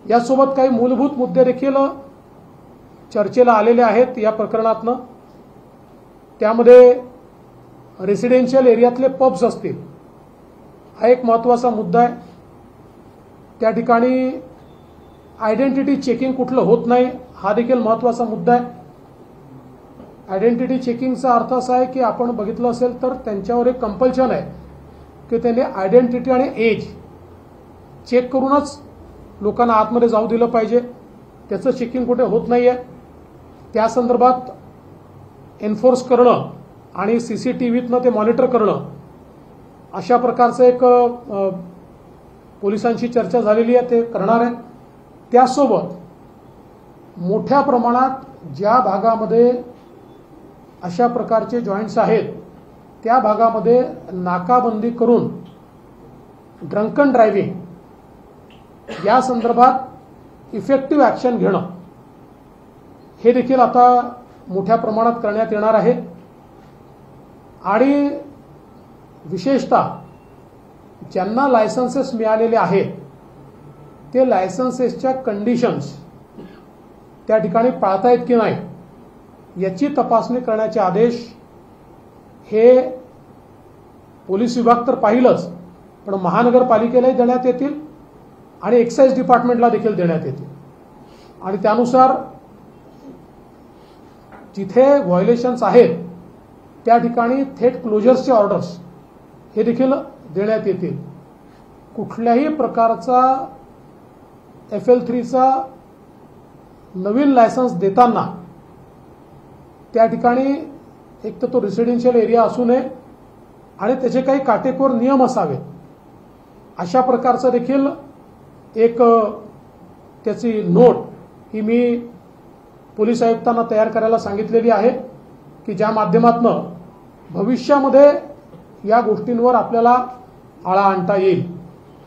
यासोबत काही मूलभूत मुद्दे देखील चर्चेला आलेले आहेत या प्रकरणातनं। त्यामध्ये रेसिडेन्शियल एरियातले पब्स असतील, हा एक महत्त्वाचा मुद्दा आहे। त्या ठिकाणी आयडेंटिटी चेकिंग कुठलं होत नाही, हा देखील महत्त्वाचा मुद्दा आहे। आयडेंटिटी चेकिंगचा अर्थ असा आहे की आपण बघितलं असेल तर त्यांच्यावर एक कंपल्शन आहे की त्यांनी आयडेंटिटी आणि एज चेक करूनच लोकांना आतमध्ये जाऊ दिलं पाहिजे। त्याचं चेकिंग कुठे होत नाहीये। त्या संदर्भात एन्फोर्स करणं आणि सीसीटीव्हीतनं ते मॉनिटर करणं, अशा प्रकारचं एक पोलिसांशी चर्चा झालेली आहे, ते करणार आहेत। त्यासोबत मोठ्या प्रमाणात ज्या भागामध्ये अशा प्रकारचे जॉईंट्स आहेत त्या भागामध्ये नाकाबंदी करून ड्रंकन ड्रायव्हिंग या संदर्भात इफेक्टिव्ह ॲक्शन घेणं, हे देखील आता मोठ्या प्रमाणात करण्यात येणार आहे। आणि विशेषतः ज्यांना लायसन्सेस मिळालेले आहेत ते लायसन्सेसच्या कंडिशन्स त्या ठिकाणी पाळतायत की नाही याची तपासणी करण्याचे आदेश हे पोलीस विभाग तर पाहिलंच, पण महानगरपालिकेलाही देण्यात येतील आणि एक्साइज डिपार्टमेंटला देखील देण्यात येतील। आणि त्यानुसार जिथे व्हायोलेशन्स आहेत त्या ठिकाणी थेट क्लोजर्सचे ऑर्डर्स हे देखील देण्यात येतील। कुठल्याही प्रकारचा FL3चा नवीन लायसन्स देताना त्या ठिकाणी एक तर तो रेसिडेन्शियल एरिया असू नये आणि त्याचे काही काटेकोर नियम असावेत, अशा प्रकारचं देखील एक त्याची नोट ही मी पोलीस आयुक्तांना तयार करायला सांगितलेली आहे की ज्या माध्यमातून भविष्यामध्ये या गोष्टींवर आपल्याला आळा आणता येईल।